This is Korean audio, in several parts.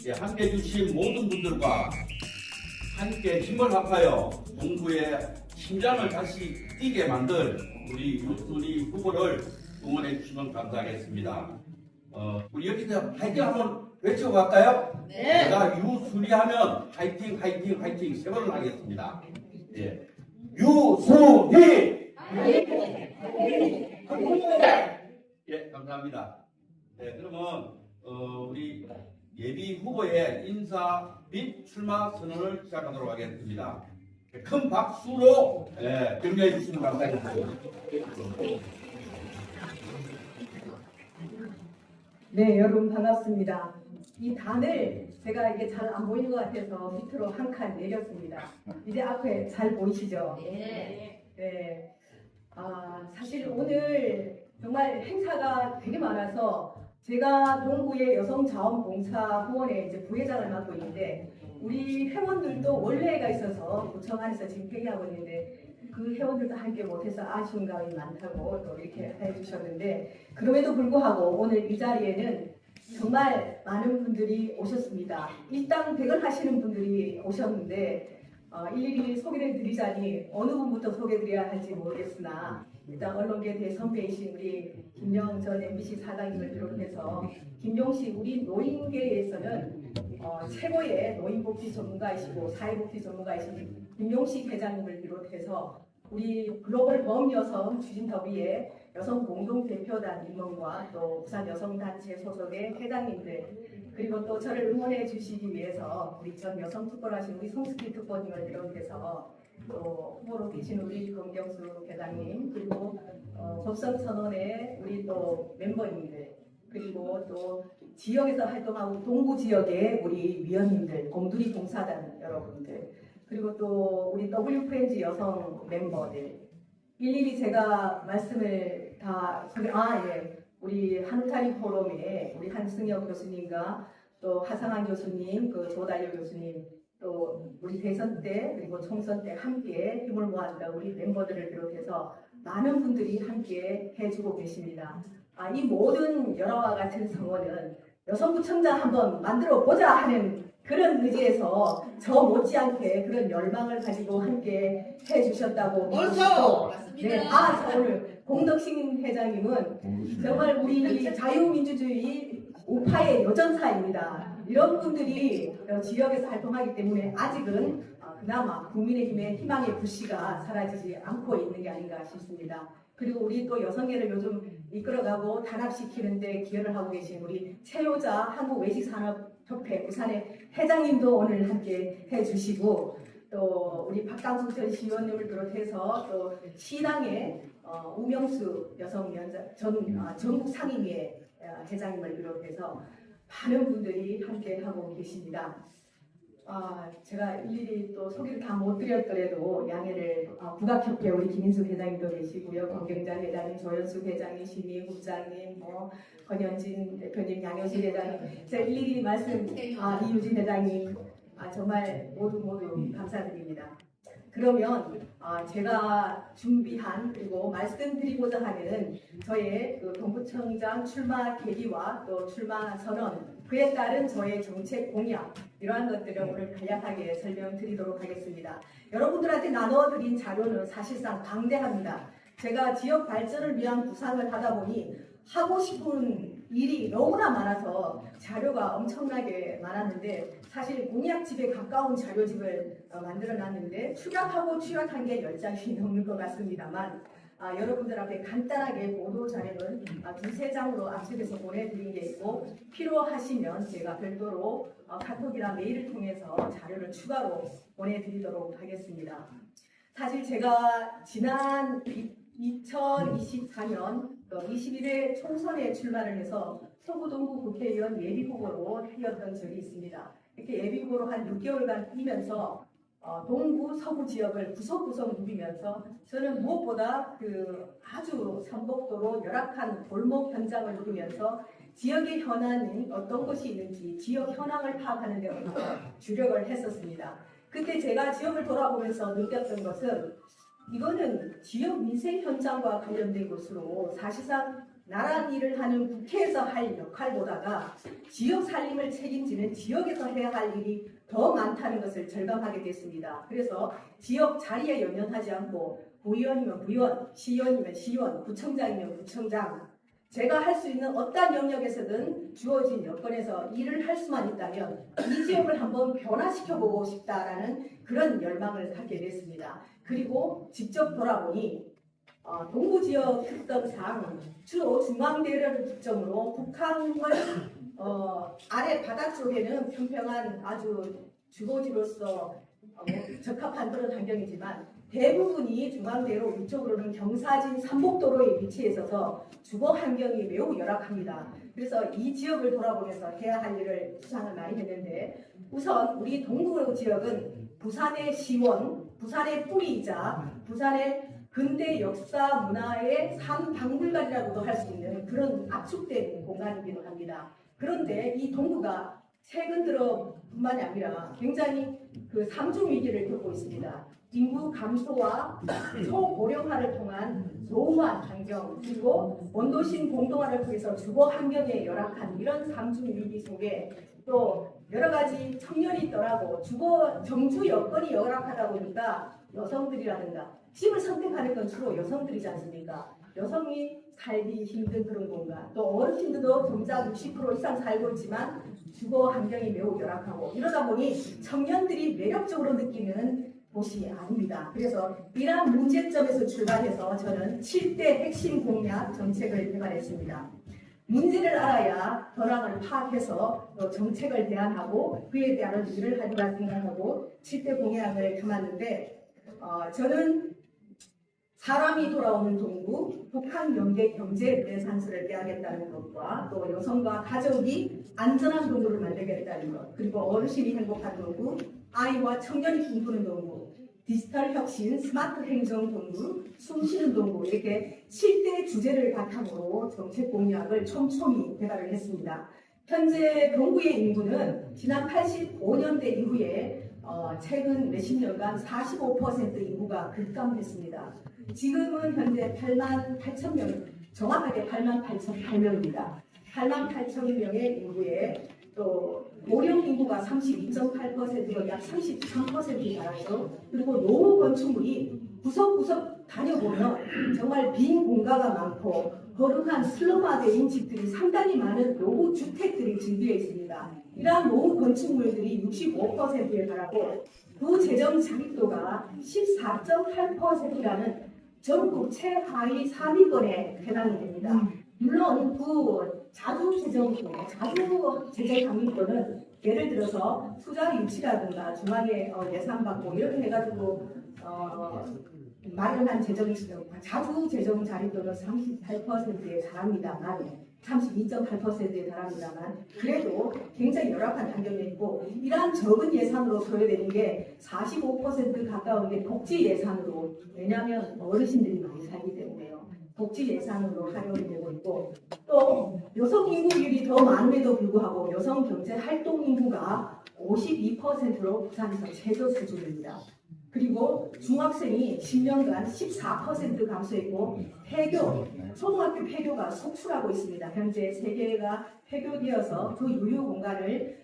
예, 함께 해주신 모든 분들과 함께 힘을 합하여 동구의 심장을 다시 뛰게 만들 우리 유순희 후보를 응원해 주시면 감사하겠습니다. 우리 여기서 파이팅 한번 외쳐볼까요? 네. 제가 유순희 하면 파이팅 파이팅 파이팅 세 번을 하겠습니다. 예. 유순희! 예, 감사합니다. 네, 그러면 우리 예비 후보의 인사 및 출마 선언을 시작하도록 하겠습니다. 큰 박수로 격려해 주시면 감사하겠습니다. 네, 여러분 반갑습니다. 이 단을 제가 이게 잘 안 보이는 것 같아서 밑으로 한 칸 내렸습니다. 이제 앞에 잘 보이시죠? 네. 네. 사실 오늘 정말 행사가 되게 많아서 제가 동구의 여성자원봉사 후원회 이제 부회장을 맡고 있는데 우리 회원들도 원래가 있어서 구청 안에서 지금 회의하고 있는데 그 회원들도 함께 못해서 아쉬운 감이 많다고 또 이렇게 해주셨는데 그럼에도 불구하고 오늘 이 자리에는 정말 많은 분들이 오셨습니다. 일당 100을 하시는 분들이 오셨는데 일일이 소개를 드리자니 어느 분부터 소개드려야 할지 모르겠으나 일단 언론계 대선배이신 우리 김영 전 MBC 사장님을 비롯해서 김용식 우리 노인계에서는 최고의 노인복지 전문가이시고 사회복지 전문가이신 김용식 회장님을 비롯해서 우리 글로벌 범여성 추진더비의 여성 공동대표단 임원과 또 부산 여성단체 소속의 회장님들 그리고 또 저를 응원해 주시기 위해서 우리 전 여성특보하신 우리 송스키 특보님을 비롯해서 또 후보로 계신 우리 검경수 회장님 그리고 법선선언의 우리 또 멤버님들 그리고 또 지역에서 활동하고 동구 지역의 우리 위원님들 곰두리 봉사단 여러분들 그리고 또 우리 WFNG 여성 멤버들 일일이 제가 말씀을 다 예. 우리 한우타리 포럼에 우리 한승혁 교수님과 또 하상한 교수님, 그 조달려 교수님, 또 우리 대선 때 그리고 총선 때 함께 힘을 모았던 우리 멤버들을 비롯해서 많은 분들이 함께 해주고 계십니다. 이 모든 여러와 같은 성원은 여성구청장 한번 만들어 보자 하는 그런 의지에서 저 못지않게 그런 열망을 가지고 함께 해주셨다고 옳죠. 네, 저 오늘 공덕신 회장님은 정말 우리 자유민주주의 우파의 여전사입니다. 이런 분들이 지역에서 활동하기 때문에 아직은 그나마 국민의힘의 희망의 불씨가 사라지지 않고 있는 게 아닌가 싶습니다. 그리고 우리 또 여성계를 요즘 이끌어가고 단합시키는데 기여를 하고 계신 우리 최효자 한국외식산업협회 부산의 회장님도 오늘 함께 해주시고 또 우리 박강숙 전 시의원님을 비롯해서 또 시당의 우명수 여성위원장 전국 상임위의 회장님을 비롯해서 많은 분들이 함께 하고 계십니다. 제가 일일이 또 소개를 다 못 드렸더라도 양해를 국악협회 우리 김인숙 회장님도 계시고요. 권경자 회장님, 조현숙 회장님, 심희 국장님, 권현진 대표님, 양효실 회장님, 제가 일일이 말씀 이유진 회장님 정말 모두 감사드립니다. 그러면 제가 준비한 그리고 말씀드리고자 하는 저의 그 동구청장 출마 계기와 또 출마 선언 그에 따른 저의 정책 공약 이러한 것들을 오늘 간략하게 설명드리도록 하겠습니다. 여러분들한테 나눠드린 자료는 사실상 방대합니다. 제가 지역 발전을 위한 구상을 하다 보니 하고 싶은 일이 너무나 많아서 자료가 엄청나게 많았는데 사실 공약집에 가까운 자료집을 만들어놨는데 축약하고 취약한 게 10장이 넘는 것 같습니다만 여러분들 앞에 간단하게 보도 자료는 두세 장으로 압축해서 보내드린 게 있고 필요하시면 제가 별도로 카톡이나 메일을 통해서 자료를 추가로 보내드리도록 하겠습니다. 사실 제가 지난 2024년 21회 총선에 출마를 해서 서구동구 국회의원 예비후보로 뛰었던 적이 있습니다. 이렇게 예비후보로 한 6개월간 뛰면서 동구 서구 지역을 구석구석 누비면서 저는 무엇보다 그 아주 삼복도로 열악한 골목 현장을 누비면서 지역의 현안이 어떤 것이 있는지 지역 현황을 파악하는 데 주력을 했었습니다. 그때 제가 지역을 돌아보면서 느꼈던 것은 이거는 지역 민생 현장과 관련된 것으로 사실상 나란 일을 하는 국회에서 할 역할보다가 지역 살림을 책임지는 지역에서 해야 할 일이 더 많다는 것을 절감하게 됐습니다. 그래서 지역 자리에 연연하지 않고 구의원이면 구의원, 시의원이면 시의원, 구청장이면 구청장, 제가 할 수 있는 어떤 영역에서든 주어진 여건에서 일을 할 수만 있다면 이 지역을 한번 변화시켜보고 싶다라는 그런 열망을 갖게 됐습니다. 그리고 직접 돌아보니 동부지역 특성상 주로 중앙대로를 기점으로 북한을 아래 바다 쪽에는 평평한 아주 주거지로서 적합한 그런 환경이지만 대부분이 중앙대로 위쪽으로는 경사진 삼복도로에 위치해 있어서 주거 환경이 매우 열악합니다. 그래서 이 지역을 돌아보면서 해야 할 일을 주장을 많이 했는데 우선 우리 동부 지역은 부산의 시원, 부산의 뿌리이자 부산의 근대 역사 문화의 삼박물관이라고도 할 수 있는 그런 압축된 공간이기도 합니다. 그런데 이 동구가 최근 들어 뿐만이 아니라 굉장히 그 삼중 위기를 겪고 있습니다. 인구 감소와 초고령화를 통한 노후한 환경 그리고 원도심 공동화를 통해서 주거 환경에 열악한 이런 삼중 위기 속에 또 여러 가지 청년이 떠나고 주거 정주 여건이 열악하다 보니까 여성들이라든가 집을 선택하는 건 주로 여성들이지 않습니까? 여성이 살기 힘든 그런 공간 또 어르신들도 정작 60% 이상 살고 있지만 주거 환경이 매우 열악하고 이러다 보니 청년들이 매력적으로 느끼는 곳이 아닙니다. 그래서 이러한 문제점에서 출발해서 저는 7대 핵심 공약 정책을 개발했습니다. 문제를 알아야 현황을 파악해서 또 정책을 대안하고 그에 대한 일을 하리라 생각하고 7대 공약을 담았는데 저는 사람이 돌아오는 동구, 북한 연계 경제 르네상스를 깨야겠다는 것과 또 여성과 가족이 안전한 동구를 만들겠다는 것, 그리고 어르신이 행복한 동구, 아이와 청년이 꿈꾸는 동구, 디지털 혁신, 스마트 행정 동구, 숨쉬는 동구 이렇게 7대 주제를 바탕으로 정책 공약을 촘촘히 개발을 했습니다. 현재 동구의 인구는 지난 85년대 이후에 최근 몇십 년간 45% 인구가 급감했습니다. 지금은 현재 8만 8천 명, 정확하게 8만 8,008명입니다. 8만 8천 명의 인구에 또 고령 인구가 32.8%로 약 33%에 달하죠. 그리고 노후 건축물이 구석구석 다녀보면 정말 빈 공가가 많고 거룩한 슬럼화된 집들이 상당히 많은 노후 주택들이 준비되어 있습니다. 이러한 노후 건축물들이 65%에 달하고 그 재정 자립도가 14.8%라는 전국 최하위 3위권에 해당이 됩니다. 물론 그 자주 재정 상위권은 예를 들어서 투자 유치라든가 중앙에 예산 받고 이렇게 해가지고 마련한 재정 자주 재정 자립도는 38%에 달합니다만 32.8%에 달합니다만 그래도 굉장히 열악한 환경에 있고 이러한 적은 예산으로 소요되는 게 45% 가까운 게 복지 예산으로 왜냐하면 어르신들이 많이 살기 때문에요. 복지 예산으로 활용이 되고 있고 또 여성 인구 비율이 더 많음에도 불구하고 여성 경제 활동 인구가 52%로 부산에서 최저 수준입니다. 그리고 중학생이 10년간 14% 감소했고 초등학교 폐교가 속출하고 있습니다. 현재 세계가 폐교되어서 그 유휴 공간을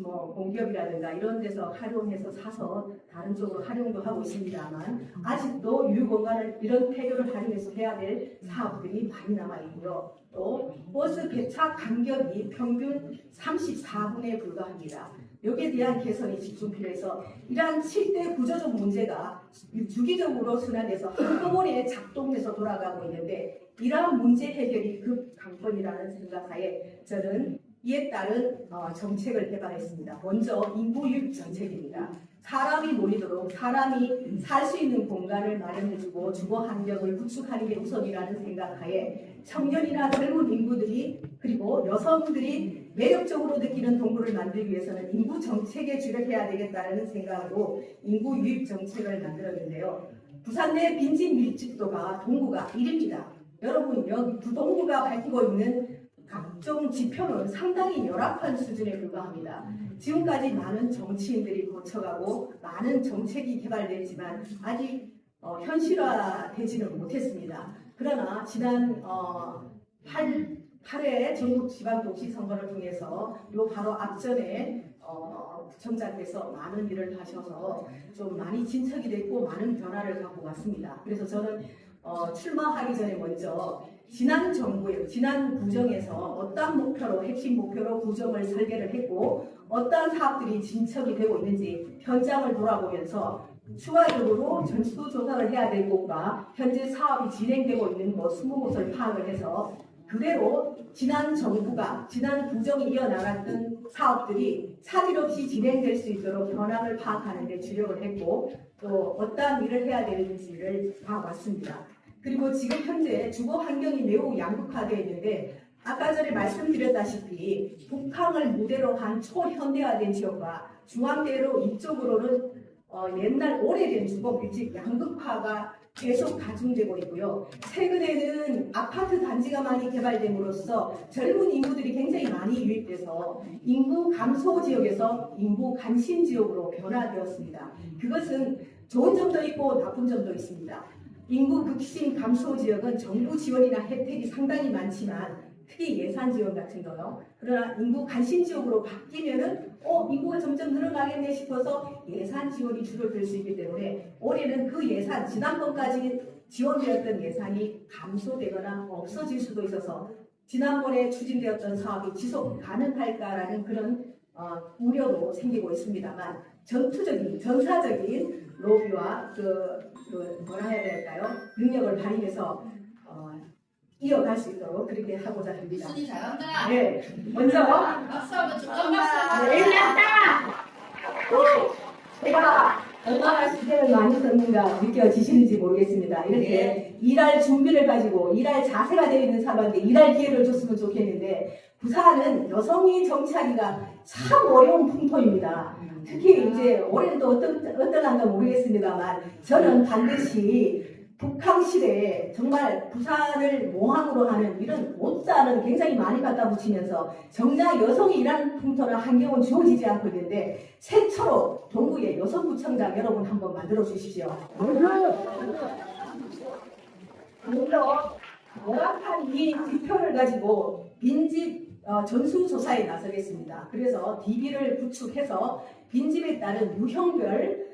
공기업이라든가 이런 데서 활용해서 사서 다른 쪽으로 활용도 하고 있습니다만 아직도 유휴 공간을 이런 폐교를 활용해서 해야 될 사업들이 많이 남아 있고요. 또 버스 개차 간격이 평균 34분에 불과합니다. 여기에 대한 개선이 집중 필요해서 이러한 7대 구조적 문제가 주기적으로 순환돼서 한꺼번에 작동해서 돌아가고 있는데 이러한 문제 해결이 급관건이라는 생각하에 저는 이에 따른 정책을 개발했습니다. 먼저 인구 유입 정책입니다. 사람이 모이도록 사람이 살 수 있는 공간을 마련해주고 주거 환경을 구축하는 게 우선이라는 생각하에 청년이나 젊은 인구들이 그리고 여성들이 매력적으로 느끼는 동구를 만들기 위해서는 인구 정책에 주력해야 되겠다는 생각으로 인구 유입 정책을 만들었는데요. 부산 내 빈집 밀집도가 동구가 1위입니다. 여러분 여기 부동구가 밝히고 있는 각종 지표는 상당히 열악한 수준에 불과합니다. 지금까지 많은 정치인들이 거쳐가고 많은 정책이 개발됐지만 아직 현실화되지는 못했습니다. 그러나 지난 8회 전국 지방도시 선거를 통해서 요 바로 앞전에 정작돼서 많은 일을 하셔서 좀 많이 진척이 됐고 많은 변화를 갖고 왔습니다. 그래서 저는 출마하기 전에 먼저 지난 정부의 지난 구정에서 어떤 목표로 핵심 목표로 구정을 설계를 했고 어떤 사업들이 진척이 되고 있는지 현장을 돌아보면서 추가적으로 전수조사를 해야 될 곳과 현재 사업이 진행되고 있는 곳 20곳을 파악을 해서 그대로 지난 정부가 지난 구정이 이어나갔던 사업들이 차질 없이 진행될 수 있도록 현황을 파악하는 데 주력을 했고 또 어떠한 일을 해야 되는지를 봐왔습니다. 그리고 지금 현재 주거 환경이 매우 양극화되어 있는데 아까 전에 말씀드렸다시피 북한을 무대로 한 초현대화된 지역과 중앙대로 이쪽으로는 옛날 오래된 주거 즉 양극화가 계속 가중되고 있고요. 최근에는 아파트 단지가 많이 개발됨으로써 젊은 인구들이 굉장히 많이 유입돼서 인구 감소 지역에서 인구 간심 지역으로 변화되었습니다. 그것은 좋은 점도 있고 나쁜 점도 있습니다. 인구 극심 감소 지역은 정부 지원이나 혜택이 상당히 많지만 특히 예산 지원 같은 거요. 그러나 인구 간심 지역으로 바뀌면은 인구가 점점 늘어나겠네 싶어서 예산 지원이 줄어들 수 있기 때문에 올해는 그 예산 지난번까지 지원되었던 예산이 감소되거나 없어질 수도 있어서 지난번에 추진되었던 사업이 지속 가능할까라는 그런 우려도 생기고 있습니다만 전사적인 로비와 뭐라 해야 될까요? 능력을 발휘해서 이어갈 수 있도록 그렇게 하고자 합니다. 순이 잘한다. 네, 먼저 박수 한번 좀 박수. 제가 얼마나 시간을 많이 썼는가 느껴지시는지 모르겠습니다. 이렇게 일할 준비를 가지고 일할 자세가 되어 있는 사람한테 일할 기회를 줬으면 좋겠는데 부산은 여성이 정치하기가 참 어려운 풍토입니다. 특히 이제 올해는 또 어떠한가 모르겠습니다만 저는 반드시 북한 시대에 정말 부산을 모함으로 하는 이런 옷자는 굉장히 많이 갖다 붙이면서 정작 여성이 일하는 풍토나 환경은 주어지지 않고 있는데 최초로 동구의 여성구청장 여러분 한번 만들어 주십시오. 물론 명확한 이 지표를 가지고 빈집 전수조사에 나서겠습니다. 그래서 DB를 구축해서 빈집에 따른 유형별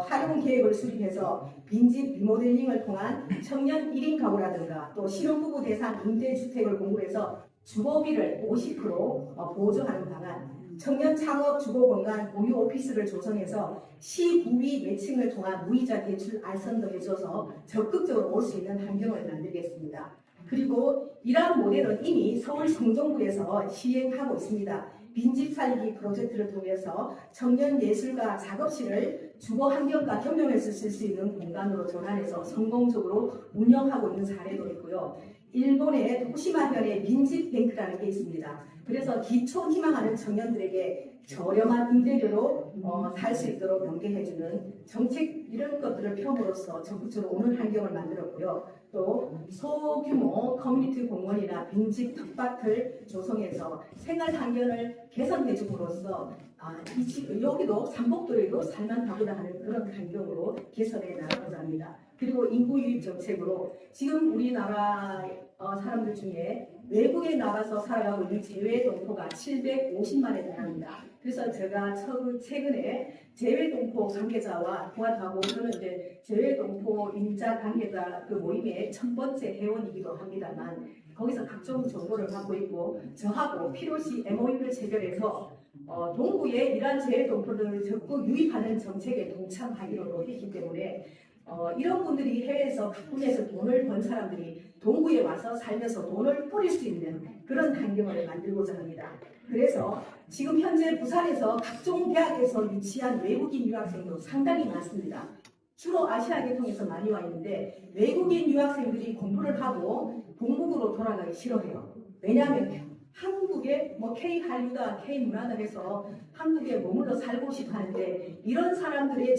활용 계획을 수립해서 빈집 리모델링을 통한 청년 1인 가구라든가 또 신혼부부 대상 임대주택을 공급해서 주거비를 50% 보조하는 방안, 청년 창업 주거공간 공유 오피스를 조성해서 시구비 매칭을 통한 무이자 대출 알선도 해줘서 적극적으로 올 수 있는 환경을 만들겠습니다. 그리고 이러한 모델은 이미 서울 성동구에서 시행하고 있습니다. 빈집 살리기 프로젝트를 통해서 청년 예술가 작업실을 주거 환경과 겸용해서 쓸 수 있는 공간으로 전환해서 성공적으로 운영하고 있는 사례도 있고요. 일본의 도쿠시마현에 빈집 뱅크라는 게 있습니다. 그래서 기초 희망하는 청년들에게 저렴한 임대료로 살 수 있도록 연계해주는 정책 이런 것들을 펴므로써 적극적으로 오는 환경을 만들었고요. 또 소규모 커뮤니티 공원이나 빈집 텃밭을 조성해서 생활 환경을 개선해줌으로써 여기도 삼복도에도 살만하구나 하는 그런 환경으로 개선해 나가고자 합니다. 그리고 인구 유입 정책으로 지금 우리나라 사람들 중에 외국에 나가서 살아가고 있는 재외동포가 750만에 달합니다. 그래서 제가 최근에 재외동포 관계자와 통화하고 저는 이제 재외동포 임자 관계자 그 모임의 첫 번째 회원이기도 합니다만 거기서 각종 정보를 받고 있고 저하고 필요시 MOU를 체결해서 동구에 이러한 재외동포들을 적극 유입하는 정책에 동참하기로 했기 때문에 이런 분들이 해외에서 가끔에서 돈을 번 사람들이 동구에 와서 살면서 돈을 뿌릴 수 있는 그런 환경을 만들고자 합니다. 그래서 지금 현재 부산에서 각종 대학에서 유치한 외국인 유학생도 상당히 많습니다. 주로 아시아 계통에서 많이 와 있는데 외국인 유학생들이 공부를 하고 본국으로 돌아가기 싫어해요. 왜냐하면 한국에 K 한류다, K 문화다 해서 한국에 머물러 살고 싶어 하는데 이런 사람들의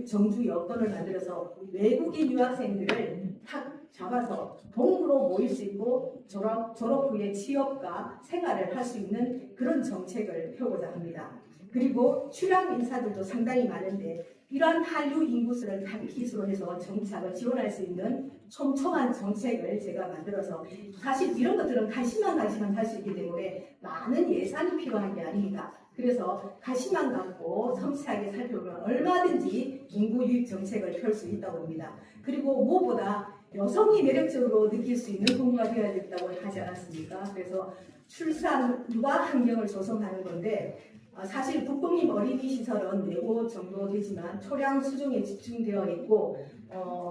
정주 여건을 만들어서 외국인 유학생들을 탁 잡아서 동구로 모일 수 있고 졸업 후에 취업과 생활을 할 수 있는 그런 정책을 펴고자 합니다. 그리고 출향 인사들도 상당히 많은데 이러한 한류 인구수를 단기수로 해서 정착을 지원할 수 있는 촘촘한 정책을 제가 만들어서 사실 이런 것들은 관심만 할 수 있기 때문에 많은 예산이 필요한 게 아닙니다. 그래서 관심만 갖고 섬세하게 살펴보면 얼마든지 인구 유입 정책을 펼 수 있다고 봅니다. 그리고 무엇보다 여성이 매력적으로 느낄 수 있는 동부가 되어야 된다고 하지 않았습니까? 그래서 출산 육아 환경을 조성하는 건데 사실 국공립 어린이시설은 4곳 정도 되지만 초량 수종에 집중되어 있고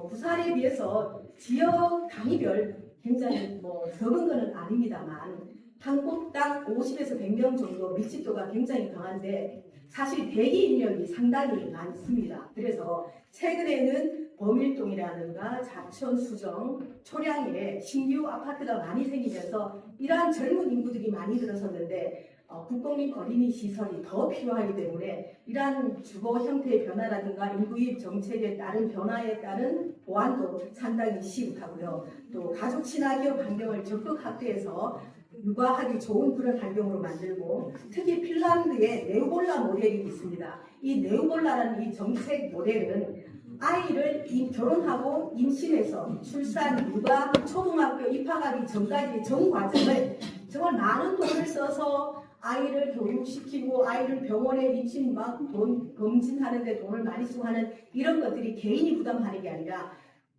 부산에 비해서 지역 단위별 굉장히 적은 것은 아닙니다만 한 곳당 50에서 100명 정도 밀집도가 굉장히 강한데 사실 대기 인력이 상당히 많습니다. 그래서 최근에는 범일동이라든가 자천, 수정, 초량에 신규 아파트가 많이 생기면서 이러한 젊은 인구들이 많이 들어섰는데 국공립 어린이 시설이 더 필요하기 때문에 이러한 주거 형태의 변화라든가 인구유입 정책에 따른 변화에 따른 보완도 상당히 시급하고요. 또 가족 친화기업 환경을 적극 확대해서 육아하기 좋은 그런 환경으로 만들고 특히 핀란드의 네우볼라 모델이 있습니다. 이 네우볼라라는 이 정책 모델은 아이를 결혼하고 임신해서 출산, 육아, 초등학교 입학하기 전까지 전 과정을 정말 많은 돈을 써서 아이를 교육시키고 아이를 병원에 임신 돈 검진하는데 돈을 많이 쓰고 하는 이런 것들이 개인이 부담하는 게 아니라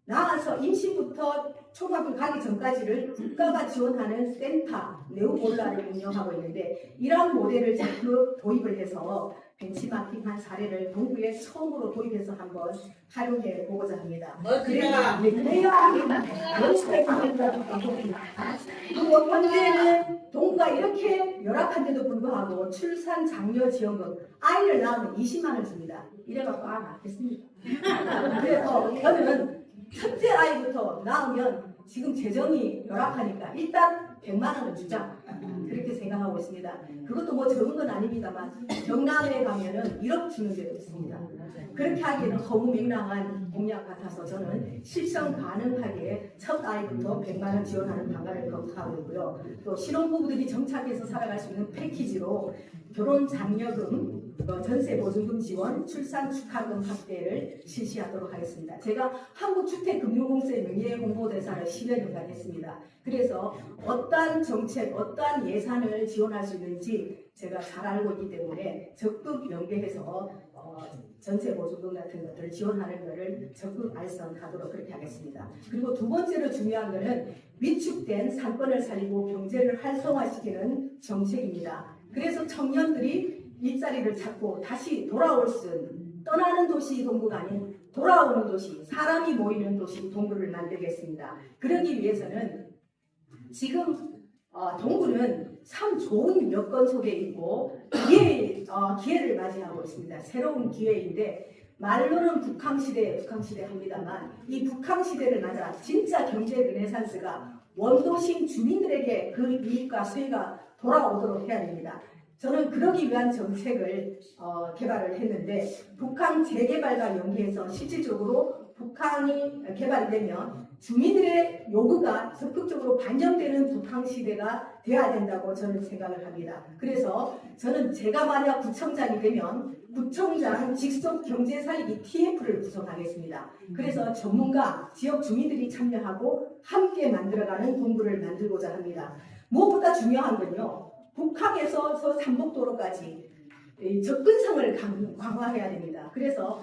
나와서 임신부터 초등학교 가기 전까지를 국가가 지원하는 센터 네오볼라를 운영하고 있는데 이러한 모델을 적극 도입을 해서 벤치마킹한 사례를 동구에 처음으로 도입해서 한번 활용해 보고자 합니다. 그래야 그리고 현재는 동구가 이렇게 열악한데도 불구하고 출산 장려 지원금 아이를 낳으면 20만 원 줍니다. 이래갖고 낳겠습니다. 그래서 저는 첫째 아이부터 낳으면 지금 재정이 열악하니까 일단 100만 원을 주자 그렇게 생각하고 있습니다. 그것도 적은 건 아닙니다만 경남에 가면은 1억 주는 데도 있습니다. 그렇게 하기에는 허무맹랑한 공약 같아서 저는 실천 가능하게 첫 아이부터 100만 원 지원하는 방안을 검토하고 있고요. 또 신혼부부들이 정착해서 살아갈 수 있는 패키지로 결혼 장려금, 전세 보증금 지원, 출산 축하금 확대를 실시하도록 하겠습니다. 제가 한국주택금융공사의 명예홍보대사를 10여년간 했습니다. 그래서 어떠한 정책, 어떠한 예산을 지원할 수 있는지 제가 잘 알고 있기 때문에 적극 연계해서 전세 보증금 같은 것들을 지원하는 것을 적극 알선하도록 그렇게 하겠습니다. 그리고 두 번째로 중요한 것은 위축된 상권을 살리고 경제를 활성화시키는 정책입니다. 그래서 청년들이 일자리를 찾고 다시 돌아올 수 있는 떠나는 도시 동구가 아닌 돌아오는 도시, 사람이 모이는 도시 동구를 만들겠습니다. 그러기 위해서는 지금 동구는 참 좋은 여건 속에 있고 기회를 맞이하고 있습니다. 새로운 기회인데 말로는 북한시대 합니다만 이 북한시대를 맞아 진짜 경제 르네상스가 원도심 주민들에게 그 이익과 수혜가 돌아오도록 해야 됩니다. 저는 그러기 위한 정책을 개발을 했는데 북한 재개발과 연계해서 실질적으로 북한이 개발이 되면 주민들의 요구가 적극적으로 반영되는 북한시대가 돼야 된다고 저는 생각을 합니다. 그래서 저는 제가 만약 구청장이 되면 구청장 직속 경제살리기 TF를 구성하겠습니다. 그래서 전문가, 지역 주민들이 참여하고 함께 만들어가는 동구를 만들고자 합니다. 무엇보다 중요한 건요. 북한에서 삼복도로까지 접근성을 강화해야 됩니다. 그래서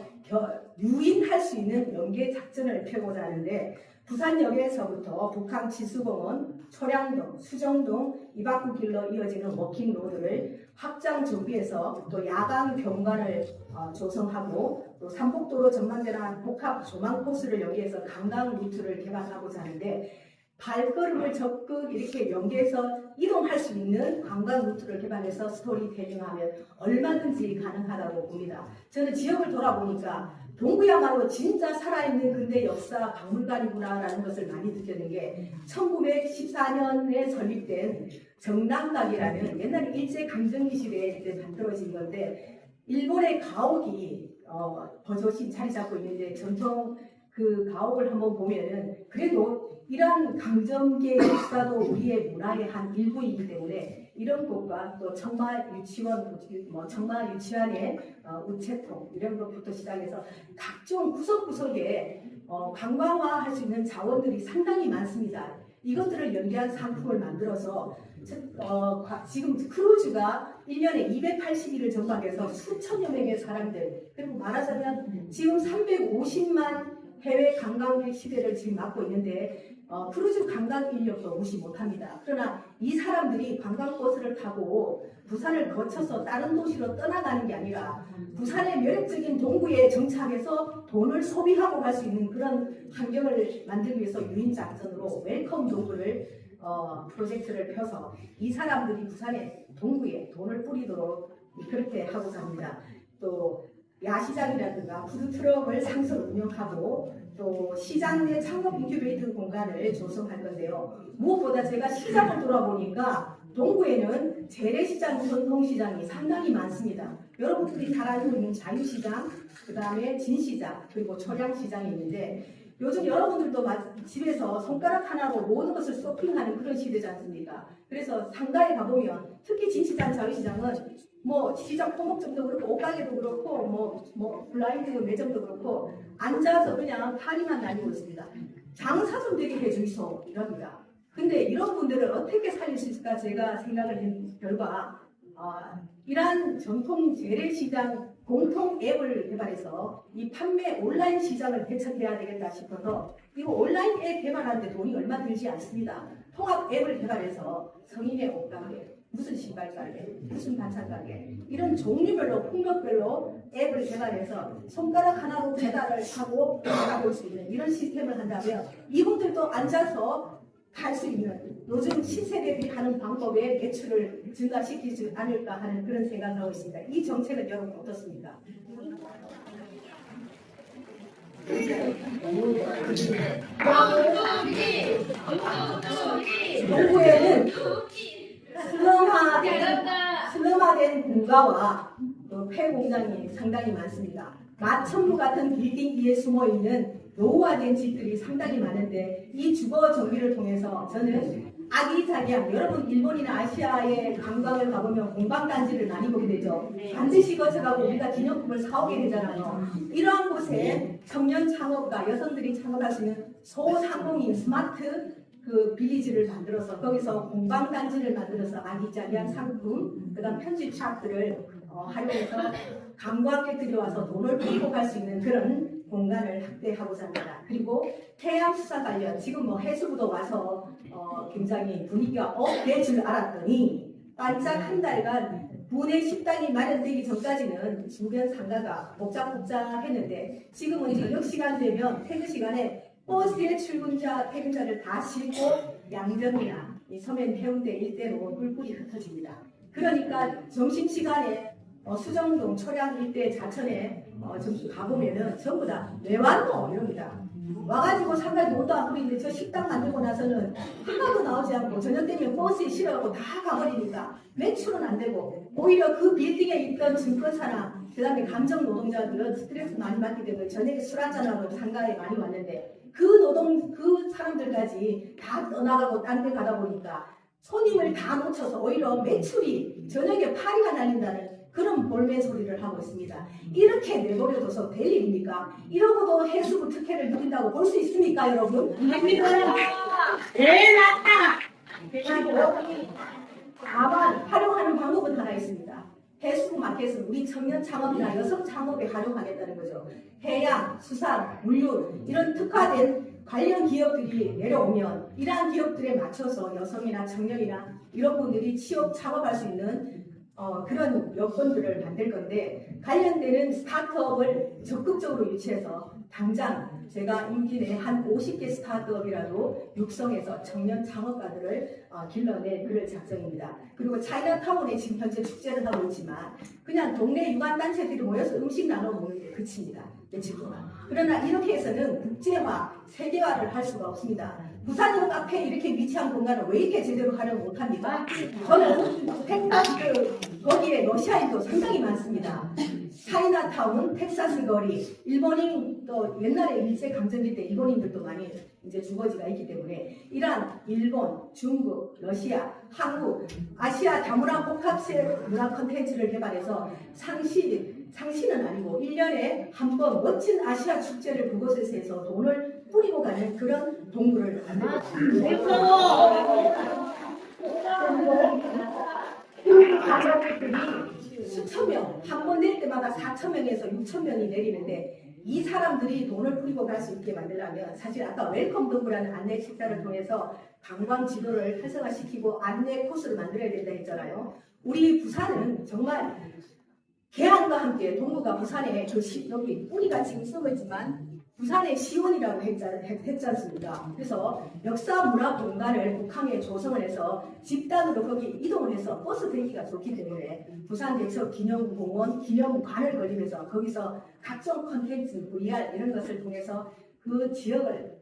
유인할 수 있는 연계 작전을 펴고자 하는데 부산역에서부터 북한 지수공원, 초량동, 수정동, 이박구길로 이어지는 워킹로드를 확장 정비해서 또 야간 경관을 조성하고 또 삼복도로 전망대나 복합 조망 코스를 여기에서 관광 루트를 개발하고자 하는데 발걸음을 적극 이렇게 연계해서 이동할 수 있는 관광 루트를 개발해서 스토리텔링하면 얼마든지 가능하다고 봅니다. 저는 지역을 돌아보니까 동구야말로 진짜 살아있는 근대 역사 박물관이구나라는 것을 많이 느끼는 게 1914년에 설립된 정남각이라는 옛날에 일제강점기 시대에 만들어진 건데 일본의 가옥이 버젓이 자리 잡고 있는데 전통 그 가옥을 한번 보면은 그래도 이러한 강점기의 역사도 우리의 문화의 한 일부이기 때문에 이런 곳과 또 청마 유치원, 청마 유치원의 우체통 이런 것부터 시작해서 각종 구석구석에 관광화할 수 있는 자원들이 상당히 많습니다. 이것들을 연계한 상품을 만들어서 지금 크루즈가 1년에 280일을 전박해서 수천여 명의 사람들, 그리고 말하자면 지금 350만 해외 관광객 시대를 지금 맞고 있는데 크루즈 관광 인력도 무시 못합니다. 그러나 이 사람들이 관광버스를 타고 부산을 거쳐서 다른 도시로 떠나가는 게 아니라 부산의 매력적인 동구에 정착해서 돈을 소비하고 갈 수 있는 그런 환경을 만들기 위해서 유인작전으로 웰컴 동구를 프로젝트를 펴서 이 사람들이 부산의 동구에 돈을 뿌리도록 그렇게 하고자 합니다. 또 야시장이라든가 푸드트럭을 상설 운영하고 또 시장 내 창업 인큐베이터 공간을 조성할 건데요. 무엇보다 제가 시장을 돌아보니까 동구에는 재래시장, 전통시장이 상당히 많습니다. 여러분들이 잘 알고 있는 자유시장, 그 다음에 진시장, 그리고 초량시장이 있는데 요즘 여러분들도 집에서 손가락 하나로 모든 것을 쇼핑하는 그런 시대지 않습니까? 그래서 상가에 가보면 특히 진시장, 자유시장은 시장 포목점도 그렇고 옷가게도 그렇고 블라인드 매점도 그렇고 앉아서 그냥 파리만 다니고 있습니다. 장사 좀 되게 해주이소 이럽니다. 근데 이런 분들을 어떻게 살릴 수 있을까 제가 생각을 한 결과 이러한 전통 재래시장 공통 앱을 개발해서 이 판매 온라인 시장을 개척해야 되겠다 싶어서 이거 온라인 앱 개발하는데 돈이 얼마 들지 않습니다. 통합 앱을 개발해서 성인의 옷가게, 무슨 신발 가게, 무슨 반찬 가게 이런 종류별로 품목별로 앱을 개발해서 손가락 하나로 배달을 하고 나가볼 수 있는 이런 시스템을 한다면 이분들도 앉아서 갈 수 있는 요즘 신세대들이 하는 방법의 매출을 증가시키지 않을까 하는 그런 생각을 하고 있습니다. 이 정책은 여러분 어떻습니까? 동구에는 슬럼화된 공가와 폐공장이 상당히 많습니다. 마천루 같은 빌딩 위에 숨어있는 노후화된 집들이 상당히 많은데 이 주거 정비를 통해서 저는 아기자기한 여러분 일본이나 아시아의 관광을 가보면 공방단지를 많이 보게 되죠. 반드시 거쳐가고 우리가 기념품을 사오게 되잖아요. 이러한 곳에 청년 창업가 여성들이 창업할 수 있는 소상공인 스마트 빌리지를 만들어서 거기서 공방단지를 만들어서 아기자기한 상품 그다음 편집샵들을 활용해서 관광객들이 와서 돈을 벌고 갈 수 있는 그런 공간을 확대하고자 합니다. 그리고 해양수산 관련 지금 해수부도 와서 굉장히 분위기가 업될 줄 알았더니 반짝 한 달간 분해 식당이 마련되기 전까지는 주변 상가가 복잡했는데 지금은 저녁 시간 되면 퇴근 시간에 버스의 출근자, 퇴근자를 다 싣고 양변이나 이 서면 해운대 일대로 뿔뿔이 흩어집니다. 그러니까 점심시간에 수정동, 초량 일대 자천에 가보면은 전부 다 왜 왔노? 이럽니다. 와가지고 상가에 돈도 안 부리는데 저 식당 만들고 나서는 하나도 나오지 않고 저녁 되면 버스에 실어가고 다 가버리니까 매출은 안 되고 오히려 그 빌딩에 있던 증권사나 그 다음에 감정 노동자들은 스트레스 많이 받기 때문에 저녁에 술 한잔하고 상가에 많이 왔는데 그 사람들까지 다 떠나가고 딴 데 가다 보니까 손님을 다 놓쳐서 오히려 매출이 저녁에 파리가 날린다는 그런 볼멘 소리를 하고 있습니다. 이렇게 내버려둬서 될 일입니까? 이러고도 해수부 특혜를 누린다고 볼 수 있습니까, 여러분? 됩니다. 네, 맞다. 다만 활용하는 방법은 하나 있습니다. 해수부 마켓은 우리 청년 창업이나 여성 창업에 활용하겠다는 거죠. 해양, 수산, 물류 이런 특화된 관련 기업들이 내려오면 이러한 기업들에 맞춰서 여성이나 청년이나 이런 분들이 취업, 창업할 수 있는 그런 여건들을 만들 건데 관련되는 스타트업을 적극적으로 유치해서 당장 제가 임기 내에 한 50개 스타트업이라도 육성해서 청년 창업가들을 길러낼 그럴 작정입니다. 그리고 차이나타운에 지금 현재 축제를 하고 있지만 그냥 동네 유관단체들이 모여서 음식 나눠 먹는 게 그칩니다. 며칠 동안. 그러나 이렇게 해서는 국제화, 세계화를 할 수가 없습니다. 부산역 앞에 이렇게 위치한 공간을 왜 이렇게 제대로 활용 못합니까? 저는 거기에 러시아인도 상당히 많습니다. 차이나타운, 텍사스 거리, 일본인 또 옛날에 일제 강점기 때 일본인들도 많이 이제 주거지가 있기 때문에 이란, 일본, 중국, 러시아, 한국, 아시아 다문화 복합체 문화 콘텐츠를 개발해서 상시는 아니고 1년에 한 번 멋진 아시아 축제를 그곳에서 해서 돈을 뿌리고 가는 그런 동굴을 만들었습니다. 가족들이 수천 명, 한 번 내릴 때마다 4천 명에서 6천 명이 내리는데 이 사람들이 돈을 뿌리고 갈 수 있게 만들려면 사실 아까 웰컴 동굴하는 안내 식사를 통해서 관광 지도를 활성화시키고 안내 코스를 만들어야 된다 했잖아요. 우리 부산은 정말 계란과 함께 동구가 부산에 여기 우리가 지금 쓰고 있지만 부산의 시온이라고 했지 않습니까? 그래서 역사 문화 공간을 북한에 조성을 해서 집단으로 거기 이동을 해서 버스 대기가 좋기 때문에 부산 대첩 기념공원, 기념관을 걸리면서 거기서 각종 콘텐츠, VR 이런 것을 통해서 그 지역을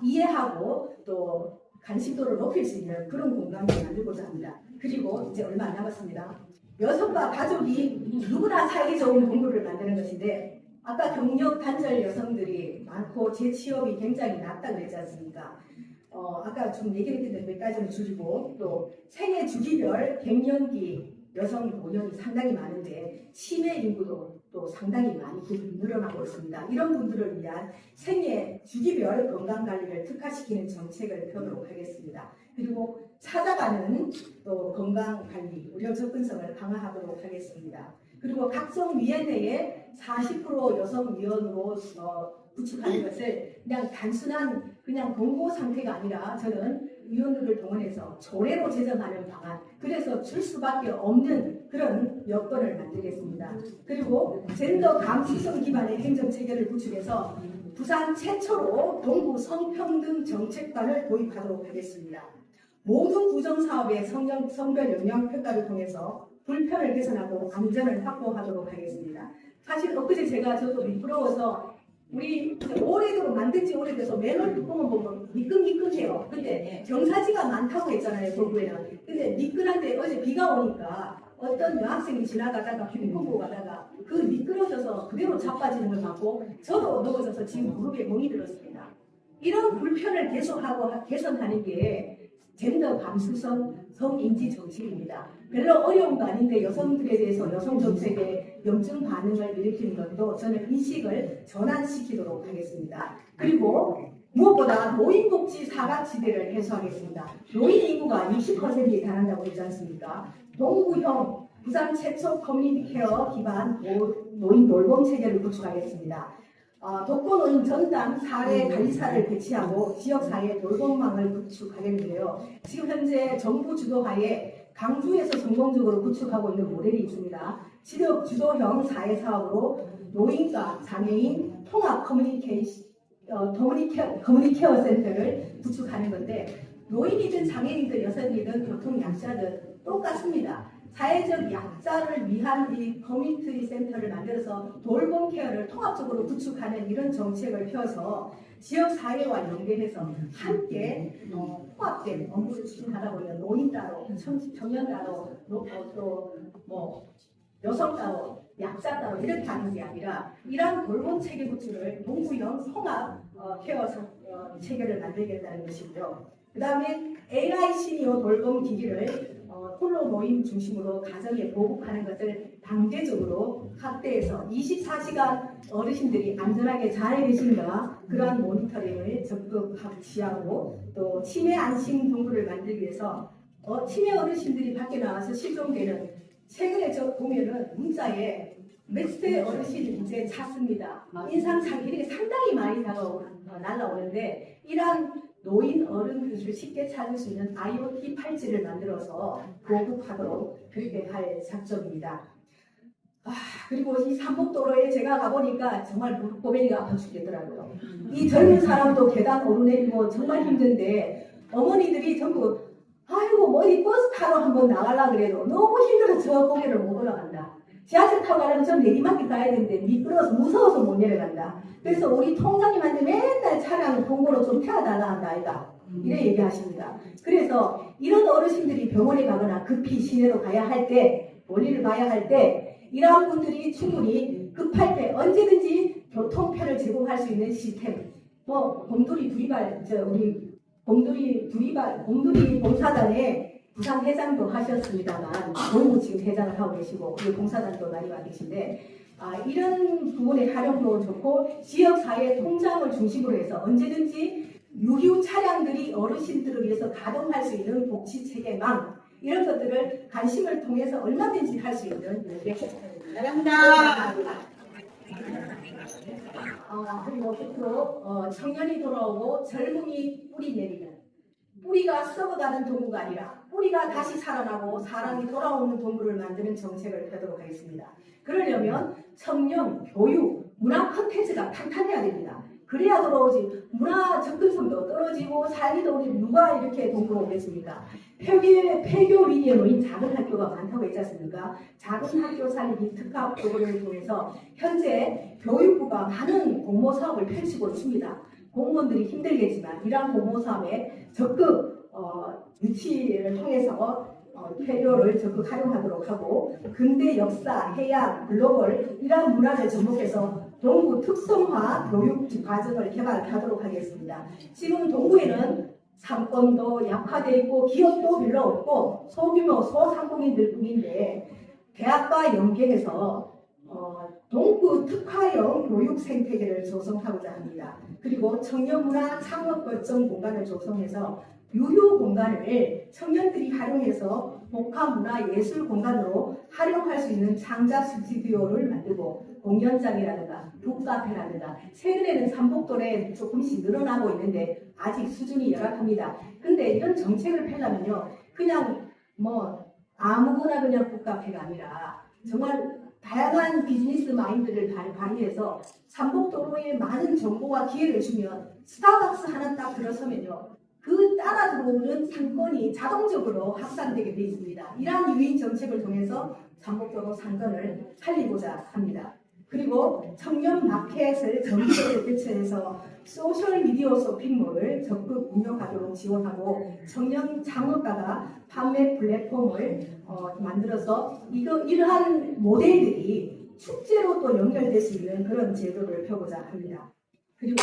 이해하고 또 간식도를 높일 수 있는 그런 공간을 만들고자 합니다. 그리고 이제 얼마 안 남았습니다. 여성과 가족이 누구나 살기 좋은 동굴을 만드는 것인데 아까 경력 단절 여성들이 많고 재취업이 굉장히 낮다고 그랬지 않습니까? 아까 좀 얘기를 했는데 몇 가지는 줄이고 또 생애 주기별 갱년기 여성 고령이 상당히 많은데 치매 인구도 또 상당히 많이 늘어나고 있습니다. 이런 분들을 위한 생애 주기별 건강관리를 특화시키는 정책을 펴도록 하겠습니다. 그리고 찾아가는 또 건강관리, 의료 접근성을 강화하도록 하겠습니다. 그리고 각종 위원회에 40% 여성위원으로 구축하는 것을 그냥 단순한 그냥 공고 상태가 아니라 저는 위원들을 동원해서 조례로 제정하는 방안, 그래서 줄 수밖에 없는 그런 여건을 만들겠습니다. 그리고 젠더 감수성 기반의 행정체계를 구축해서 부산 최초로 동구 성평등 정책관을 도입하도록 하겠습니다. 모든 구정사업의 성별 영향 평가를 통해서 불편을 개선하고 안전을 확보하도록 하겠습니다. 사실 엊그제 저도 미끄러워서 우리 오래도록 만든 지 오래돼서 맨홀 뚜껑을 보면 미끈미끈해요. 근데 경사지가 많다고 했잖아요, 동구에는. 근데 미끈한데 어제 비가 오니까 어떤 여학생이 지나가다가 휴대폰 가다가 그 미끄러져서 그대로 자빠지는 걸 봤고 저도 넘어져서 지금 무릎에 멍이 들었습니다. 이런 불편을 개선하는 게 젠더 감수성 성인지 정책입니다. 별로 어려운 거 아닌데 여성들에 대해서 여성 정책에 염증 반응을 일으키는 것도 저는 인식을 전환시키도록 하겠습니다. 그리고 무엇보다 노인복지 사각지대를 해소하겠습니다. 노인 인구가 60%에 달한다고 했지 않습니까? 동구형 부산 최초 커뮤니티 케어 기반 노인 돌봄 체계를 구축하겠습니다. 독거노인 전담 사례 관리사를 배치하고 지역사회 돌봄망을 구축하겠는데요. 지금 현재 정부 주도하에 강주에서 성공적으로 구축하고 있는 모델이 있습니다. 지역 주도형 사회사업으로 노인과 장애인 통합 커뮤니케어 센터를 구축하는 건데 노인이든 장애인이든 여성이든 교통약자든 똑같습니다. 사회적 약자를 위한 이 커뮤니티 센터를 만들어서 돌봄 케어를 통합적으로 구축하는 이런 정책을 펴서 지역 사회와 연계해서 함께 통합된 업무를 추진하다 보면 노인 따로, 청년 따로, 또 여성 따로, 약자 따로 이렇게 하는 게 아니라 이러한 돌봄 체계 구축을 동구형 통합 케어 체계를 만들겠다는 것이고요. 그 다음에 AI 시니어 돌봄 기기를 홀로 노인 중심으로 가정에 보급하는 것을 강제적으로 확대해서 24시간 어르신들이 안전하게 잘 계신가 그러한 모니터링을 적극 지하고 또 치매 안심 동굴을 만들기 위해서 치매 어르신들이 밖에 나와서 실종되는 최근에 보면은 문자에 몇 세 어르신 이제 찾습니다. 인상착의 이렇게 상당히 많이 날라오는데 이러한 노인 어른들을 쉽게 찾을 수 있는 IoT 팔찌를 만들어서 보급하도록 그렇게 할 작정입니다. 그리고 이 삼복도로에 제가 가보니까 정말 무릎고배기가 아파 죽겠더라고요. 이 젊은 사람도 계단 오르내리고 정말 힘든데 어머니들이 전부 아이고 어디 버스 타러 한번 나가려고 그래도 너무 힘들어서 저 고개를 못 올라간다. 지하철 타고 가려면 전 내리막길 가야 되는데 미끄러워서 무서워서 못 내려간다. 그래서 우리 통장님한테 맨날 차량 공고로 좀 태워달라 한다 아이가 이래 얘기하십니다. 그래서 이런 어르신들이 병원에 가거나 급히 시내로 가야 할 때 볼일을 봐야 할 때 이러한 분들이 충분히 급할 때 언제든지 교통편을 제공할 수 있는 시스템. 곰돌이 두리발 곰돌이 봉사단의 부산 회장도 하셨습니다만 너무 지금 회장을 하고 계시고 그리고 봉사단도 많이 와 계신데 이런 부분의 활용도 좋고 지역사회 통장을 중심으로 해서 언제든지 유휴 차량들이 어르신들을 위해서 가동할 수 있는 복지체계망 이런 것들을 관심을 통해서 얼마든지 할 수 있는 감사합니다. 그리고 끝으로 청년이 돌아오고 젊음이 뿌리 내리는 뿌리가 썩어가는 동구가 아니라 뿌리가 다시 살아나고 사람이 돌아오는 동구를 만드는 정책을 하도록 하겠습니다. 그러려면 청년, 교육, 문화 콘텐츠가 탄탄해야 됩니다. 그래야 돌아오지. 문화 접근성도 떨어지고 삶이도 누가 이렇게 동구로 오겠습니까? 폐교 위기에 놓인 작은 학교가 많다고 했지 않습니까? 작은 학교 살리기 특화 프로그램을 통해서 현재 교육부가 많은 공모 사업을 펼치고 있습니다. 공무원들이 힘들겠지만 이러한 공모 사업에 적극 유치를 통해서 폐교를 적극 활용하도록 하고 근대 역사, 해양, 글로벌 이러한 문화를 접목해서 동구 특성화 교육 과정을 개발하도록 하겠습니다. 지금 동구에는 상권도 약화되어 있고 기업도 별로 없고 소규모 소상공인들 뿐인데 대학과 연계해서 동구 특화형 교육 생태계를 조성하고자 합니다. 그리고 청년문화 창업 거점 공간을 조성해서 유휴 공간을 청년들이 활용해서 복합문화 예술 공간으로 활용할 수 있는 창작 스튜디오를 만들고 공연장이라든가 북카페라든가 최근에는 삼복도에 조금씩 늘어나고 있는데 아직 수준이 열악합니다. 근데 이런 정책을 펴려면요 그냥 아무거나 그냥 북카페가 아니라 정말 다양한 비즈니스 마인드를 발휘해서 삼복도로에 많은 정보와 기회를 주면 스타벅스 하나 딱 들어서면요 그 따라 들어오는 상권이 자동적으로 확산되게 되어 있습니다. 이러한 유인 정책을 통해서 삼복도로 상권을 살리고자 합니다. 그리고 청년 마켓을 전국에 개최해서 소셜미디어 쇼핑몰을 적극 운영하도록 지원하고 청년 창업가가 판매 플랫폼을 만들어서 이러한 모델들이 축제로 또 연결될 수 있는 그런 제도를 펴고자 합니다. 그리고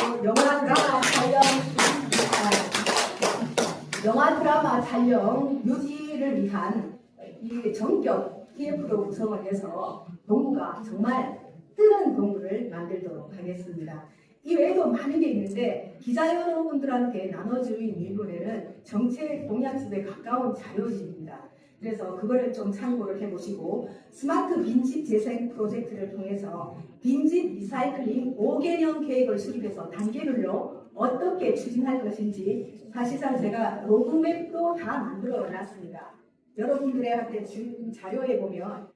영화 드라마 촬영 유지를 위한 이 전격 TF로 구성을 해서 동구가 정말 뜨는 동구를 만들도록 하겠습니다. 이 외에도 많은 게 있는데 기자 여러분들한테 나눠주는 일부에는 정책 공약집에 가까운 자료집입니다. 그래서 그거를 좀 참고를 해보시고 스마트 빈집 재생 프로젝트를 통해서 빈집 리사이클링 5개년 계획을 수립해서 단계별로 어떻게 추진할 것인지 사실상 제가 로드맵도 다 만들어 놨습니다. 여러분들한테 준 자료에 보면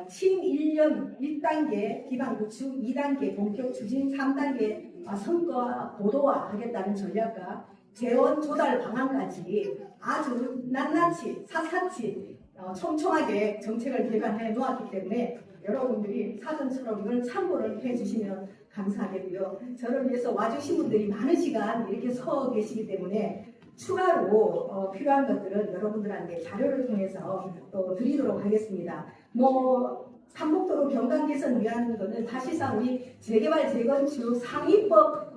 침 1년 1단계 기반 구축, 2단계 본격 추진, 3단계 성과 보도화 하겠다는 전략과 재원 조달 방안까지 아주 낱낱이 사사치 촘촘하게 정책을 개발해 놓았기 때문에 여러분들이 사전처럼 이걸 참고를 해주시면 감사하겠고요. 저를 위해서 와주신 분들이 많은 시간 이렇게 서 계시기 때문에 추가로 필요한 것들은 여러분들한테 자료를 통해서 또 드리도록 하겠습니다. 삼복도로 경관 개선 위한 것은 사실상 우리 재개발 재건축 상위법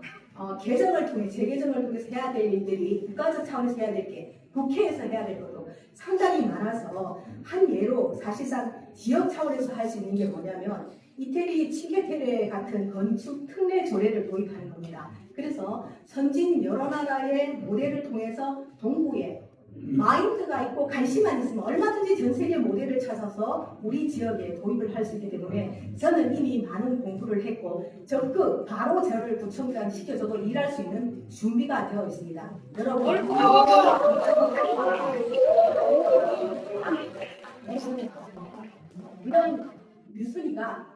개정을 통해 재개정을 통해서 해야 될 일들이 국가적 차원에서 해야 될 게 국회에서 해야 될 것도 상당히 많아서 한 예로 사실상 지역 차원에서 할 수 있는 게 뭐냐면 이태리 칭케테레 같은 건축 특례 조례를 도입하는 겁니다. 그래서 선진 여러 나라의 모델을 통해서 동구에 마인드가 있고 관심만 있으면 얼마든지 전 세계 모델을 찾아서 우리 지역에 도입을 할 수 있기 때문에 저는 이미 많은 공부를 했고 적극 바로 저를 구청장 시켜줘도 일할 수 있는 준비가 되어 있습니다. 여러분 이런 뉴스리가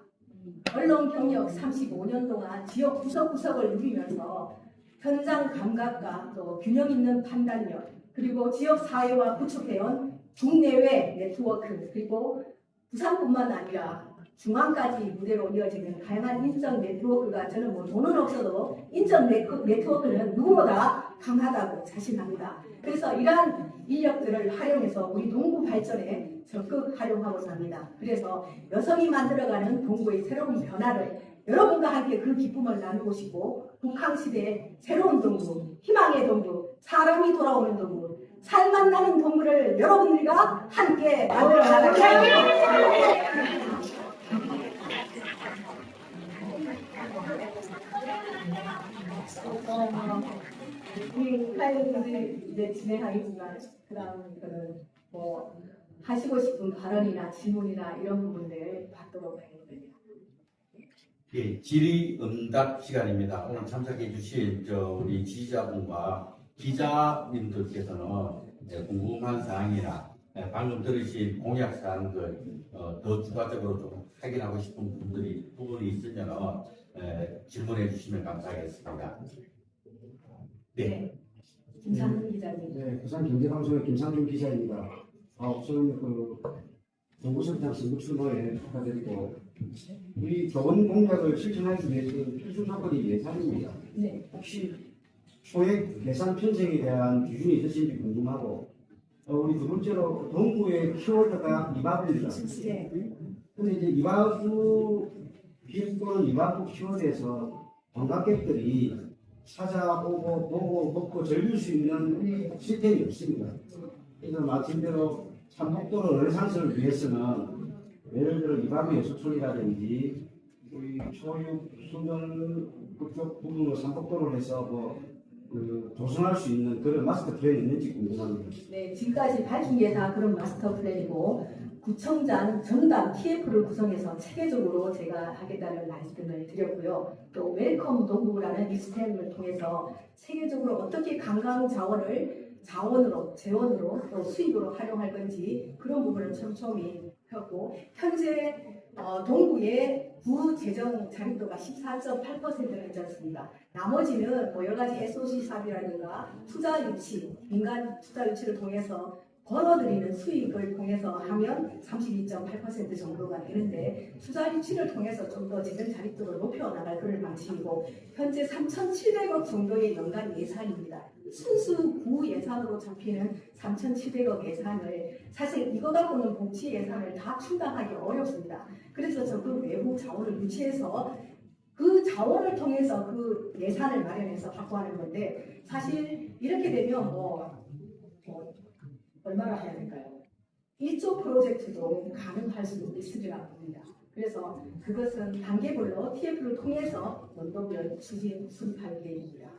언론 경력 35년 동안 지역 구석구석을 누리면서 현장 감각과 또 균형 있는 판단력 그리고 지역 사회와 구축해온 국내외 네트워크 그리고 부산뿐만 아니라 중앙까지 무대로 이어지는 다양한 인적 네트워크가 저는 돈은 없어도 인적 네트워크는 누구보다 강하다고 자신합니다. 그래서 이러한 인력들을 활용해서 우리 농구 발전에 적극 활용하고자 합니다. 그래서 여성이 만들어가는 동구의 새로운 변화를 여러분과 함께 그 기쁨을 나누고 싶고 북한시대의 새로운 동구, 희망의 동구, 사람이 돌아오는 동구, 살맛 나는 동구를 여러분들과 함께 만들어 나가겠습니다. 우리 사회분들이 이제 진행하겠지만 그다음은 뭐 하시고 싶은 발언이나 질문이나 이런 부분들 받도록 하겠습니다. 예, 질의응답 시간입니다. 오늘 참석해 주신 우리 지지자분과 기자님들께서는 궁금한 사항이나 방금 들으신 공약 사항들 더 추가적으로 좀 확인하고 싶은 부분이 있으면 질문해 주시면 감사하겠습니다. 네. 김상준 기자님. 네, 부산경제방송의 김상준 기자입니다. 우선 동구설탕 선거 출마에 축하드리고 우리 좋은 공약을 실천하기 위해서 필수 조건이 예산입니다. 네. 혹시 소액 예산 편성에 대한 기준이 있으신지 궁금하고 우리 두 번째로 동구의 키워드가 이바구입니다. 네. 근데 이제 이바구 비행 또는 이바구 키워드에서 관광객들이 찾아오고 보고 먹고 즐길 수 있는 시스템이 없습니다. 그래서 마침대로 삼복도로 르네상스를 위해서는 예를 들어 이바구 예수촌이라든지 우리 초육 수정 그쪽 부분으로 삼복도를 해서 조성할 수 있는 그런 마스터 플랜이 있는지 궁금합니다. 네, 지금까지 밝힌 게 다 그런 마스터 플랜이고 구청장 전담 TF를 구성해서 체계적으로 제가 하겠다는 말씀을 드렸고요. 또 웰컴 동구라는 시스템을 통해서 체계적으로 어떻게 관광 자원으로 재원으로 또 수입으로 활용할 건지 그런 부분을 촘촘히 펴고 현재 동구의 부재정 자립도가 14.8%를 괜찮습니다. 나머지는 뭐 여러 가지 SOC 사업이라든가 투자 유치, 민간 투자 유치를 통해서 벌어들이는 수익을 통해서 하면 32.8% 정도가 되는데 투자 유치를 통해서 좀 더 재정 자립도를 높여 나갈 그런 방식이고 현재 3,700억 정도의 연간 예산입니다. 순수 구 예산으로 잡히는 3,700억 예산을 사실 이거 갖고는 복지 예산을 다 충당하기 어렵습니다. 그래서 적극 외부 자원을 유치해서 그 자원을 통해서 그 예산을 마련해서 확보하는 건데 사실 이렇게 되면 얼마나 해야 될까요? 1조 프로젝트도 가능할 수 있으리라 봅니다. 그래서 그것은 단계별로 TF를 통해서 연도별 수립할 계획입니다.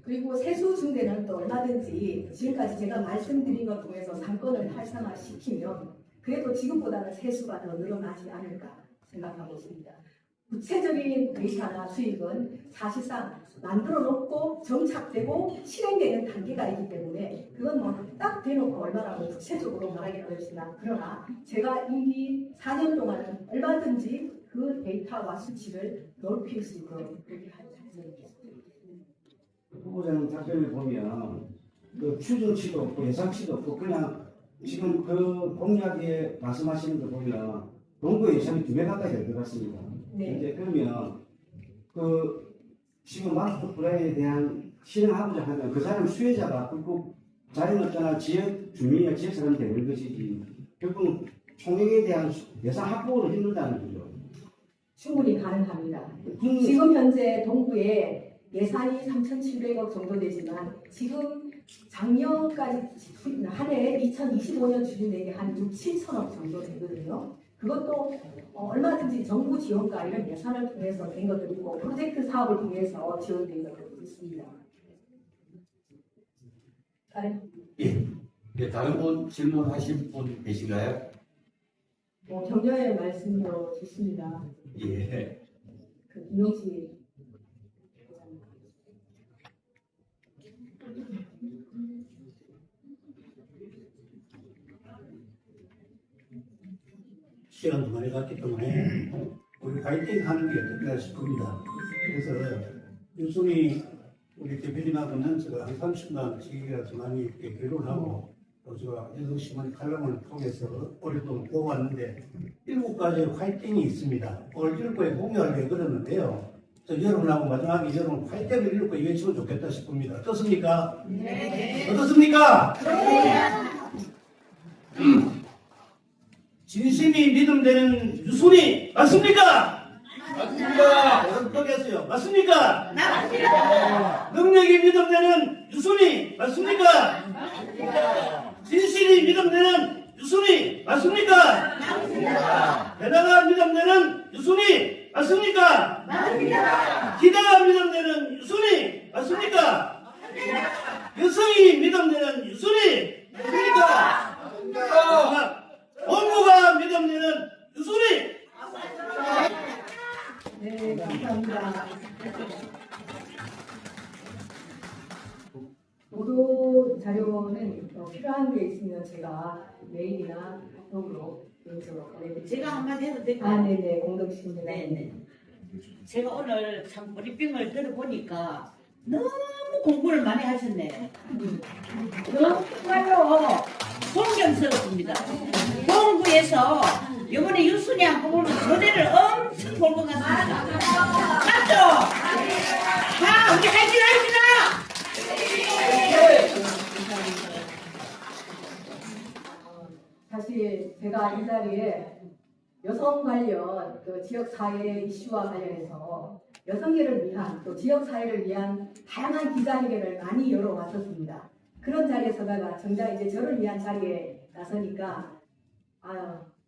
그리고 세수 증대는 또 얼마든지 지금까지 제가 말씀드린 것 통해서 상권을 활성화시키면 그래도 지금보다는 세수가 더 늘어나지 않을까 생각하고 있습니다. 구체적인 데이터나 수익은 사실상 만들어 놓고 정착되고 실행되는 단계가 있기 때문에 그건 딱 대놓고 얼마라고 구체적으로 말하기 어렵습니다. 그러나 제가 임기 4년 동안은 얼마든지 그 데이터와 수치를 넓힐 수 있도록 그렇게 할 자신입니다. 후보자님 답변을 보면 그 추정치도 없고 예상치도 없고 그냥 지금 그 공약에 말씀하시는 거 보면 동구 예산이 2배 가까이 될 것 같습니다. 네. 이제 그러면 지금 마스터 플랜에 대한 실행하고자 하면 그 사람 수혜자가 결국 자영업자나 지역 주민이나 지역 사람이 되는 것이지 결국 총액에 대한 예산 확보를 힘들다는 거죠. 충분히 가능합니다. 지금 현재 동구에 예산이 3,700억 정도 되지만 지금 작년까지 한 해에 2025년 추진액이 한 6, 7천억 정도 되거든요. 그것도 얼마든지 정부 지원과 이런 예산을 통해서 된 것들이고 프로젝트 사업을 통해서 지원된 것들도 있습니다. 다른 분 질문하신 분 계신가요? 격려의 말씀으로 좋습니다. 예. 김용식 시간도 많이 갔기 때문에 우리 화이팅 하는 게 어떨까 싶습니다. 그래서 윤석이 우리 대표님하고는 제가 한 30만 지기라서 많이 이렇게 결혼하고 또 제가 연속신문 칼럼을 통해서 오랫동안 보고 왔는데 7가지 화이팅이 있습니다. 오늘 7가지 공약을 내걸었는데요. 여러분하고 마지막에 여러분 화이팅을 이렇게 외치면 좋겠다 싶습니다. 어떻습니까? 네. 어떻습니까? 진심이 믿음되는 유순이 맞습니까? 맞습니다. 어떻겠어요? 맞습니까? 맞습니다. 능력이 믿음되는 유순이 맞습니까? 맞습니다. 진실이 믿음되는 유순이 맞습니까? 맞습니다. 대다가 믿음되는 유순이 맞습니까? 맞습니다. 기대가 믿음되는 유순이 맞습니까? 맞습니다. 여성이 믿음되는 유순이 맞습니까? 맞습니다. 본부가 믿음되는 유순이 네, 감사합니다. 보도 자료는 필요한 게 있으면 제가 메일이나 카톡으로 개인적으로 보내드릴게요. 제가 한마디 해도 될까요? 네네, 공덕신입니다. 네네. 제가 오늘 참 브리핑을 들어보니까 너무 공부를 많이 하셨네. 정말로 존경스럽습니다. 공부에서 이번에 유순이한 부분은 저대를 엄청 볼 것 같습니다. 맞죠? 자, 우리 화이팅 합시다! 사실 제가 이 자리에 여성 관련 그 지역 사회 이슈와 관련해서 여성계를 위한 또 지역 사회를 위한 다양한 기자회견을 많이 열어왔었습니다. 그런 자리에 서다가 정작 이제 저를 위한 자리에 나서니까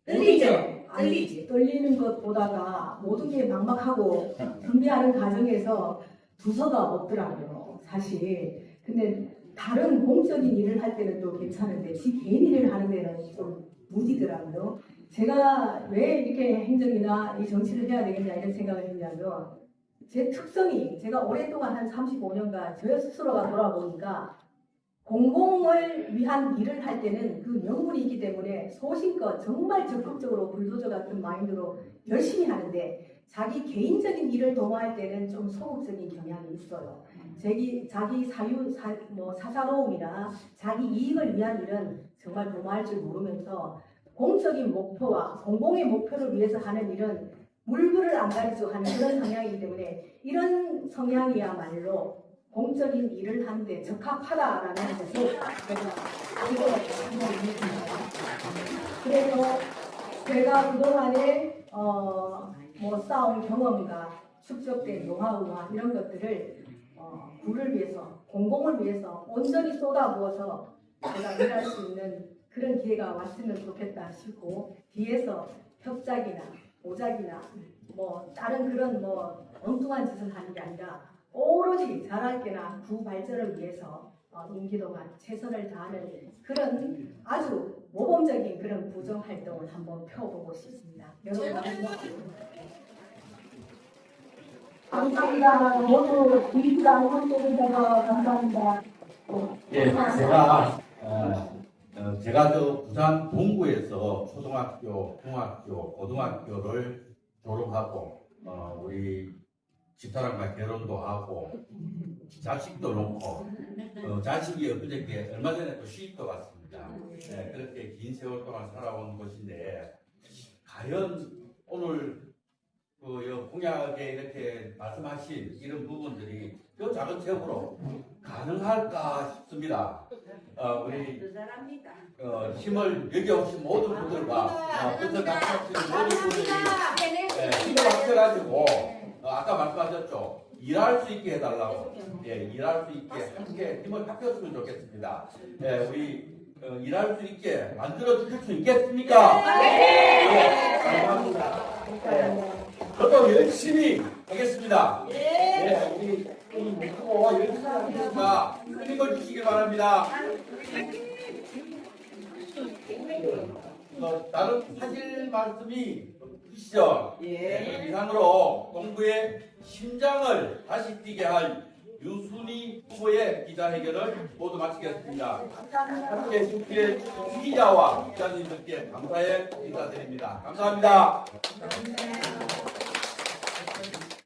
떨리죠? 떨리지. 떨리는 것보다가 모든 게 막막하고 준비하는 과정에서 부서가 없더라고요. 사실. 근데 다른 공적인 일을 할 때는 또 괜찮은데 지 개인 일을 하는 데는 좀 무디더라고요. 제가 왜 이렇게 행정이나 이 정치를 해야 되겠냐 이런 생각을 했냐면 제 특성이 제가 오랫동안 한 35년간 저 스스로가 돌아보니까 공공을 위한 일을 할 때는 그 명분이 있기 때문에 소신껏 정말 적극적으로 불도저 같은 마인드로 열심히 하는데 자기 개인적인 일을 도모할 때는 좀 소극적인 경향이 있어요. 자기 사사로움이나 자기 이익을 위한 일은 정말 도모할 줄 모르면서 공적인 목표와 공공의 목표를 위해서 하는 일은 물불을 안 가리고 하는 그런 성향이기 때문에 이런 성향이야말로 공적인 일을 하는데 적합하다라는 것을 제가 알고 있습니다. 그래서 제가 그동안에 쌓아온 경험과 축적된 노하우와 이런 것들을 부를 위해서 공공을 위해서 온전히 쏟아부어서 제가 일할 수 있는 그런 기회가 왔으면 좋겠다 싶고 뒤에서 협작이나 오작이나 다른 그런 엉뚱한 짓을 하는 게 아니라 오로지 자랄게나 구 발전을 위해서 임기 동안 최선을 다하는 그런 아주 모범적인 그런 부정 활동을 한번 펴보고 싶습니다. 여러분 감사합니다. 모두 비비가 응원해주셔서 감사합니다. 예, 제가 저 부산 동구에서 초등학교, 중학교, 고등학교를 졸업하고 우리 집사람과 결혼도 하고 자식도 놓고 자식이 엊그저께 얼마 전에 또 시집도 갔습니다. 네, 그렇게 긴 세월 동안 살아온 곳인데 과연 오늘 공약에 이렇게 말씀하신 이런 부분들이 그 작은 체육으로 가능할까 싶습니다. 우리 힘을 여기 오신 모든 분들과 분석 각하시는 모든 분들이 힘을 합쳐가지고 아까 말씀하셨죠. 일할 수 있게 해달라고. 예, 일할 수 있게 함께 힘을 합쳤으면 좋겠습니다. 예, 우리 일할 수 있게 만들어 주실 수 있겠습니까? 네. 감사합니다. 저도 열심히 하겠습니다. 예, 우리 믿고 열심히 하겠습니다. 힘을 주시길 바랍니다. 다른 사실 말씀이 있으시죠? 예. 이상으로 동구의 심장을 다시 뛰게 할 유순이 후보의 기자회견을 모두 마치겠습니다. 함께 해주실 기자와 기자님들께 감사의 인사드립니다. 감사합니다.